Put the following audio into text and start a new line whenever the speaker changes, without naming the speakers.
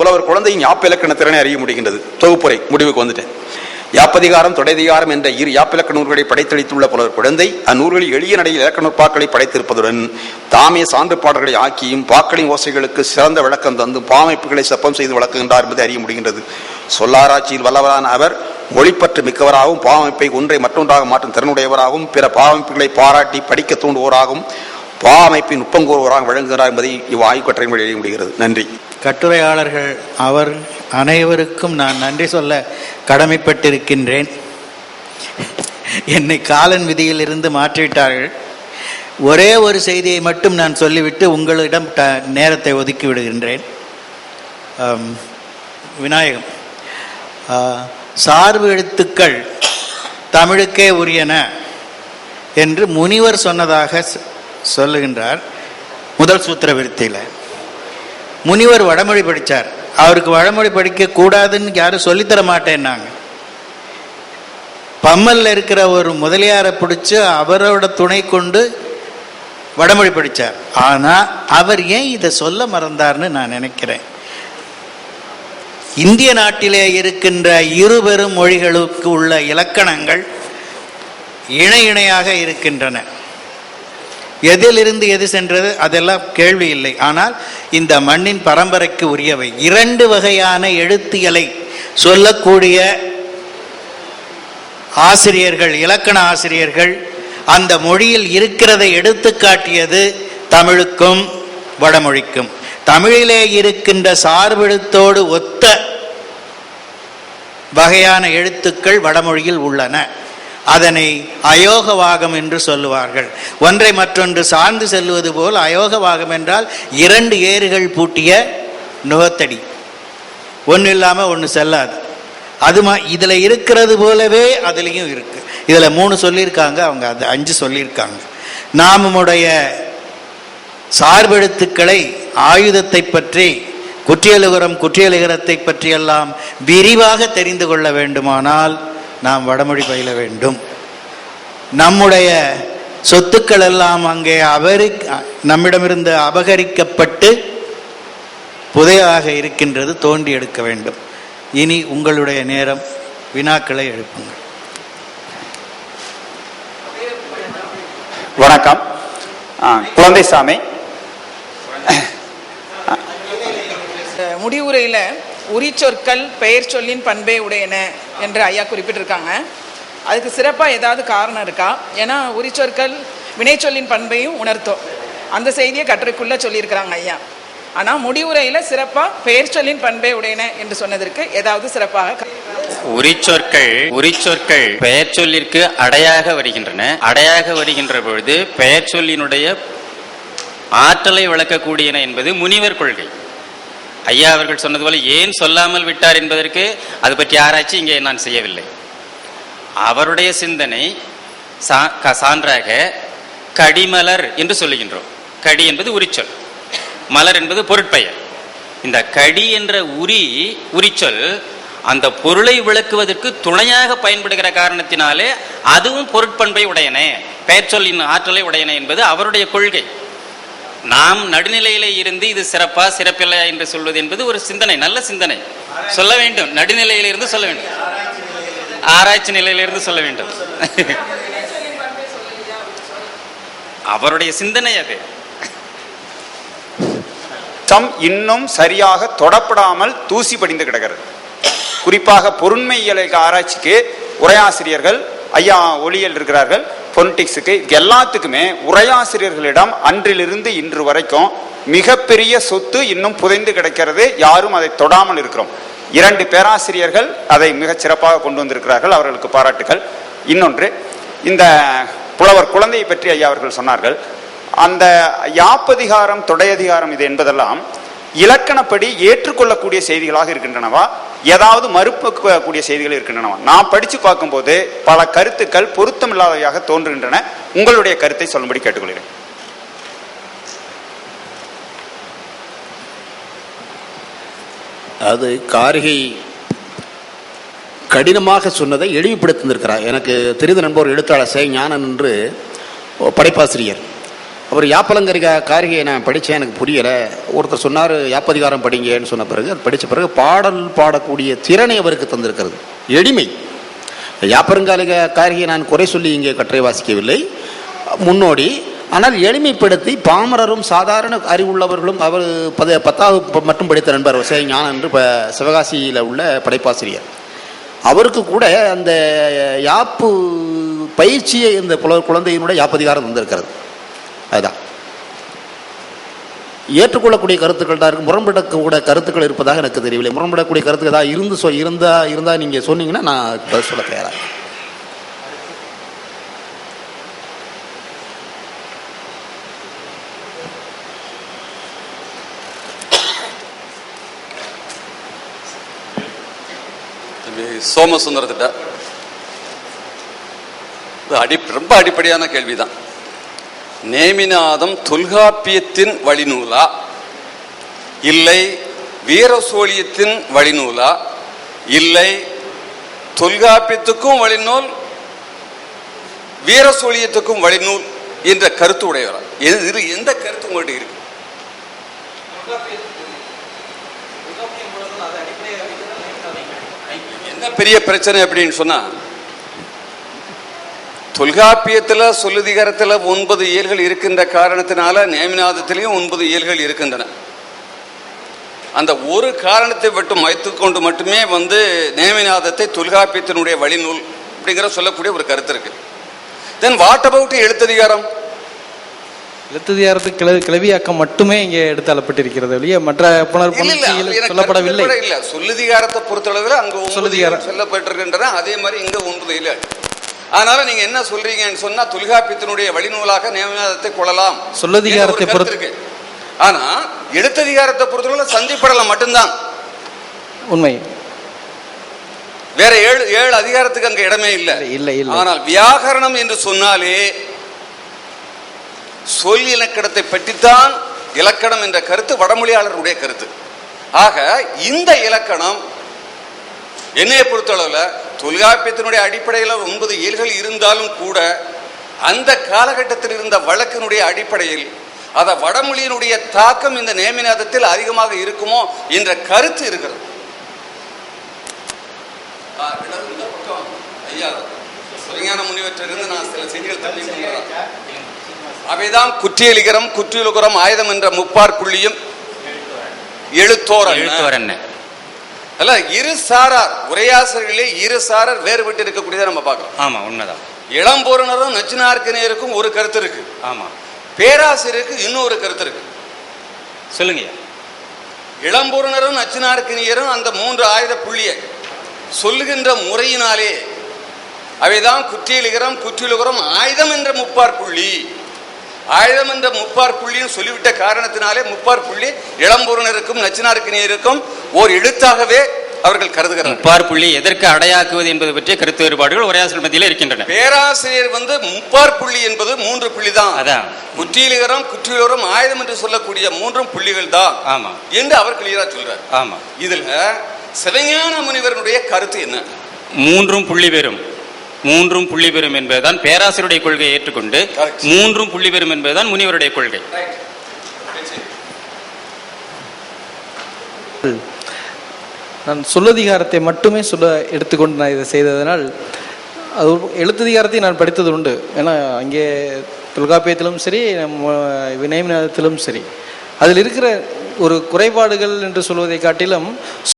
புலவர் குழந்தையின் யாப்பு இலக்கண திறனை அறிய முடிகின்றது. தொகுப்புரை முடிவுக்கு வந்துட்டேன். யாப்பதிகாரம் தொடைதிகாரம் என்ற இரு யாப்பிலக்கண நூல்களை படைத்தளித்துள்ள புலவர் குழந்தை அந்நூல்களில் எளிய நடையில் இலக்கண பாக்களை படைத்திருப்பதுடன் தாமே சான்று பாடல்களை ஆக்கியும் பாக்களின் ஓசைகளுக்கு சிறந்த விளக்கம் தந்தும் பாமைப்புகளை செப்பம் செய்து வழங்குகின்றார் என்பதை அறிய முடிகின்றது. சொல்லாராய்ச்சியில் வல்லவரான அவர் மொழிப்பற்று மிக்கவராகவும் பாவமைப்பை ஒன்றை மற்றொன்றாக மாற்றும் திறனுடையவராகவும் பிற பாவமைப்புகளை பாராட்டி படிக்க தூண்டுவோராகவும் பாவமைப்பின் நுட்பங்கூறுவராக விளங்குகிறார் என்பதை இவ்வாய்க்கொற்றையின் வழி எழுத முடிகிறது. நன்றி.
கட்டுரையாளர்கள் அவர் அனைவருக்கும் நான் நன்றி சொல்ல கடமைப்பட்டிருக்கின்றேன். என்னை காலன் விதியில் இருந்து மாற்றிவிட்டார்கள். ஒரே ஒரு செய்தியை மட்டும் நான் சொல்லிவிட்டு உங்களிடம் நேரத்தை ஒதுக்கி விடுகின்றேன். விநாயகம், சார்பு எழுத்துக்கள் தமிழுக்கே உரியன என்று முனிவர் சொன்னதாக சொல்லுகின்றார். முதல் சூத்திர விருத்தியில் முனிவர் வடமொழி படித்தார். அவருக்கு வடமொழி படிக்க கூடாதுன்னு யாரும் சொல்லித்தர மாட்டேன்னாங்க. பம்மல்ல இருக்கிற ஒரு முதலியாரை பிடிச்சி அவரோட துணை கொண்டு வடமொழி படித்தார். ஆனால் அவர் ஏன் இதை சொல்ல மறந்தார்னு நான் நினைக்கிறேன். இந்திய நாட்டிலே இருக்கின்ற இருபெரும் மொழிகளுக்கு உள்ள இலக்கணங்கள் இணை இணையாக இருக்கின்றன. எதிலிருந்து எது சென்றது அதெல்லாம் கேள்வி இல்லை. ஆனால் இந்த மண்ணின் பரம்பரைக்கு உரியவை இரண்டு வகையான எழுத்தியலை சொல்லக்கூடிய ஆசிரியர்கள், இலக்கண ஆசிரியர்கள் அந்த மொழியில் இருக்கிறதை எடுத்து காட்டியது தமிழுக்கும் வடமொழிக்கும். தமிழிலே இருக்கின்ற சார்பெழுத்தோடு ஒத்த வகையான எழுத்துக்கள் வடமொழியில் உள்ளன. அதனை அயோகவாகம் என்று சொல்லுவார்கள். ஒன்றை மற்றொன்று சார்ந்து செல்வது போல் அயோகவாகம் என்றால் இரண்டு ஏறுகள் பூட்டிய நுகத்தடி, ஒன்று இல்லாமல் ஒன்று செல்லாது. அது இதில் இருக்கிறது போலவே அதுலேயும் இருக்கு. இதில் 3 சொல்லியிருக்காங்க, அவங்க அது 5 சொல்லியிருக்காங்க. நம்முடைய சார்பெழுத்துக்களை, ஆயுதத்தை பற்றி, குற்றியலுகரத்தை பற்றியெல்லாம் விரிவாக தெரிந்து கொள்ள வேண்டுமானால் நாம் வடமொழி பயில வேண்டும். நம்முடைய சொத்துக்கள் எல்லாம் அங்கே நம்மிடமிருந்து அபகரிக்கப்பட்டு புதையாக இருக்கின்றது, தோண்டி எடுக்க வேண்டும். இனி உங்களுடைய நேரம், வினாக்களை எழுப்புங்கள்.
வணக்கம். குழந்தைசாமி,
முடிவுரையில் உரிச்சொற்கள் பெயர் சொல்லின் பண்பே உடையன என்று ஐயா குறிப்பிட்டிருக்காங்க. அதுக்கு சிறப்பாக ஏதாவது காரணம் இருக்கா? ஏன்னா உரிச்சொற்கள் வினைச்சொல்லின் பண்பையும் உணர்த்தும். அந்த செய்தியை கட்டுரைக்குள்ளே சொல்லியிருக்கிறாங்க ஐயா. ஆனால் முடிவுரையில் சிறப்பாக பெயர் சொல்லின் பண்பே உடையன என்று சொன்னதற்கு ஏதாவது சிறப்பாக?
உரிச்சொற்கள் பெயர் சொல்லிற்கு அடையாக வருகின்றன. அடையாக வருகின்ற பொழுது பெயர் சொல்லினுடைய ஆற்றலை விளக்கக்கூடியன என்பது முனிவர் கொள்கை. ஐயா அவர்கள் சொன்னது போல ஏன் சொல்லாமல் விட்டார் என்பதற்கு அது பற்றி ஆராய்ச்சி இங்கே நான் செய்யவில்லை. அவருடைய சிந்தனை சான்றாக கடிமலர் என்று சொல்லுகின்றோம். கடி என்பது உரிச்சொல், மலர் என்பது பொருட்பெயர். இந்த கடி என்ற உரிச்சொல் அந்த பொருளை விளக்குவதற்கு துணையாக பயன்படுகிற காரணத்தினாலே அதுவும் பொருட்பண்பை உடையன, பெயர் சொல்லின் ஆற்றலை உடையன என்பது அவருடைய கொள்கை. நாம் நடுநிலையிலே இருந்து இது சிறப்பா சிறப்பில்லையா என்று சொல்வது என்பது ஒரு சிந்தனை, நல்ல சிந்தனை. சொல்ல வேண்டும், நடுநிலையிலிருந்து சொல்ல வேண்டும், ஆராய்ச்சி நிலையிலிருந்து சொல்ல வேண்டும். அவருடைய சிந்தனை அது.
இன்னும் சரியாக தொடப்படாமல் தூசி படிந்து கிடக்கிறது. குறிப்பாக பொருண்மையியல் ஆராய்ச்சிக்கு உரையாசிரியர்கள், ஐயா ஒளியல் இருக்கிறார்கள், பொலிட்டிக்ஸுக்கு, எல்லாத்துக்குமே உரையாசிரியர்களிடம் அன்றிலிருந்து இன்று வரைக்கும் மிகப்பெரிய சொத்து இன்னும் புதைந்து கிடக்கிறது. யாரும் அதை தொடாமல் இருக்கிறோம். 2 பேராசிரியர்கள் அதை மிகச் சிறப்பாக கொண்டு வந்திருக்கிறார்கள், அவர்களுக்கு பாராட்டுகள். இன்னொன்று, இந்த புலவர் குழந்தையை பற்றி ஐயா அவர்கள் சொன்னார்கள். அந்த யாப்பதிகாரம் தொடையதிகாரம் இது என்பதெல்லாம் இலக்கணப்படி ஏற்றுக்கொள்ளக்கூடிய செய்திகளாக இருக்கின்றனவா, ஏதாவது மறுக்கக்கூடிய செய்திகள் இருக்கின்றனவா? நான் படித்து பார்க்கும்போது பல கருத்துக்கள் பொருத்தமில்லாதவையாக தோன்றுகின்றன. உங்களுடைய கருத்தை சொல்லும்படி கேட்டுக்கொள்கிறேன்.
அது காரிகை கடினமாக சொன்னதை எளிவுபடுத்தியிருக்கிறார். எனக்கு தெரிந்த நண்பர் எழுத்தாளர் ஞானன் என்று படைப்பாசிரியர்,
அவர் யாப்பலங்கரிகா காரிகையை நான் படித்தேன், எனக்கு புரியலை. ஒருத்தர் சொன்னார் யாப்பதிகாரம் படிங்கன்னு சொன்ன பிறகு அது படித்த பிறகு பாடல் பாடக்கூடிய திறனை அவருக்கு தந்திருக்கிறது, எளிமை. யாப்பரங்காலிக காரிகையை நான் குறை சொல்லி இங்கே கற்றை வாசிக்கவில்லை, முன்னோடி. ஆனால் எளிமைப்படுத்தி பாமரரும் சாதாரண அறிவுள்ளவர்களும், அவர் 10வது மட்டும் படித்த நண்பர் ஞானம் என்று சிவகாசியில் உள்ள படைப்பாசிரியர், அவருக்கு கூட அந்த யாப்பு பயிற்சியை இந்த குழந்தையினுடைய யாப்பதிகாரம் தந்திருக்கிறது. அதுதான் ஏற்றுக்கொள்ளக்கூடிய கருத்துக்கள் தான் இருக்கு, முரண்படக்கூடிய கருத்துக்கள் இருப்பதாக எனக்கு தெரியவில்லை. முரண்படக்கூடிய கருத்துக்கள் ஏதாவது இருந்தா நீங்க சொன்னீங்கன்னா நான் பதில் சொல்ல தயாரா.
சோமசுந்தரத்திட்ட ரொம்ப அடிப்படையான கேள்விதான். நேமிநாதம் தொல்காப்பியத்தின் வழிநூலா இல்லை வீரசோழியத்தின் வழிநூலா இல்லை தொல்காப்பியத்துக்கும் வழிநூல் வீரசோழியத்துக்கும் வழிநூல் என்ற கருத்து உடையவரா? எந்த கருத்து உங்கள்கிட்ட இருக்கு? என்ன பெரிய பிரச்சனை அப்படின்னு சொன்னா, தொல்காப்பியத்தில் சொல்லுதிகாரத்தில் 9 இயல்கள் இருக்கின்ற காரணத்தினால நேமிநாதத்திலையும் 9 இயல்கள் இருக்கின்றன. அந்த ஒரு காரணத்தை மட்டும் வைத்துக்கொண்டு மட்டுமே நேமிநாதத்தை தொல்காப்பியத்தினுடைய வழிநூல் அப்படிங்கிற சொல்லக்கூடிய ஒரு கருத்து இருக்கு. தென் வாட் அபவுட் எழுத்ததிகாரம்?
எழுத்ததிகாரத்துக்கு கிளவியாக்கம் மட்டுமே இங்கே எடுத்து அளப்பட்டிருக்கிறது இல்லையா, மற்ற சொல்லப்படவில்லை.
இல்ல, சொல்லுதிகாரத்தை பொறுத்தளவில் அங்கு சொல்லுதிகாரம் சொல்லப்பட்டிருக்கின்றன, அதே மாதிரி இங்க 9 இயல். அதனால நீங்க என்ன சொல்றீங்கன்னு சொன்னா தொல்காப்பியத்தினுடைய வழிநூலாக நேமிநாதத்தை கொள்ளலாம்,
சொல்லுதிகாரத்தை பொறுத்து.
ஆனா எழுத்ததிகாரத்தை பொறுத்தவரை சந்திப்படலாம் மட்டும்தான்
உண்மை.
வேற 7 அதிகாரத்துக்கு அங்க இடமே இல்லை. ஆனால் வியாகரணம் என்று சொன்னாலே சொல் இலக்கணத்தை பற்றித்தான் இலக்கணம் என்ற கருத்து வடமொழியாளருடைய கருத்து. ஆக இந்த இலக்கணம் என்னைய பொறுத்தளவில் தொல்காப்பியத்தினுடைய அடிப்படையில் 9 இயல்கள் இருந்தாலும் கூட அந்த காலகட்டத்தில் இருந்த வழக்கினுடைய அடிப்படையில் அத வடமொழியினுடைய தாக்கம் இந்த நேமிநாதத்தில் அதிகமாக இருக்குமோ என்ற கருத்து இருக்கிறது. ஐயா சிவஞான முனிவற்றிலிருந்து நான் சில செய்திகள் தெரிவிக்கிறேன். அவைதான் குற்றியலிகரம் குற்றியலுகரம் ஆயுதம் என்ற முப்பார் புள்ளியும் எழுத்தோர் என்ன அல்ல, இரு சாரார் உரையாசிரியர்களே இரு சாரார் வேறுபட்டு இருக்கக்கூடியதை நம்ம பார்க்கலாம்.
ஆமா, உண்மைதான்.
இளம்பொருணரும் நச்சினார்க்கினியருக்கும் ஒரு கருத்து இருக்கு.
ஆமா,
பேராசிரியருக்கு இன்னொரு கருத்து இருக்கு.
சொல்லுங்க.
இளம்பொருணரும் நச்சினார்க்கினியரும் அந்த 3 ஆயுத புள்ளியை சொல்லுகின்ற முறையினாலே அவைதான் குற்றியலிகரம் குற்றியலுகரம் ஆயுதம் என்ற முப்பார் புள்ளி, ஆயுதம் என்ற முப்பார் புள்ளியும் சொல்லிவிட்ட காரணத்தினாலே முப்பார் புள்ளி இளம்பொருணருக்கும் நச்சினார்க்கினியருக்கும் ஓர் எழுத்தாகவே அவர்கள் கருதுகிறார்.
முப்பார் புள்ளி எதற்கு அடையாக்குவது என்பது பற்றிய கருத்து வேறுபாடுகள் உரையாசிரியர் மத்தியில் இருக்கின்றன.
பேராசிரியர் முப்பார் புள்ளி என்பது 3 புள்ளி தான்.
அதான்
குற்றியலிகரம் குற்றியலுகரம் ஆயுதம் என்று சொல்லக்கூடிய 3 புள்ளிகள் தான்.
ஆமா
என்று அவர் கிளியரா சொல்றார்.
ஆமா,
இதுல சிவஞான முனிவருடைய கருத்து என்ன?
3 புள்ளி பெறும், 3 புள்ளி பெறும் என்பதுதான் பேராசிரியருடைய கொள்கையை ஏற்றுக்கொண்டு 3 புள்ளி பெறும் என்பதுதான் முனிவருடைய கொள்கை.
நான் சொல்லதிகாரத்தை மட்டுமே எடுத்துக்கொண்டு நான் இதை செய்ததனால் அது எழுத்ததிகாரத்தை நான் படித்தது உண்டு. ஏன்னா அங்கே தொல்காப்பியத்திலும் சரி நேமிநாதத்திலும் சரி அதில் இருக்கிற ஒரு குறைபாடுகள் என்று சொல்வதை காட்டிலும்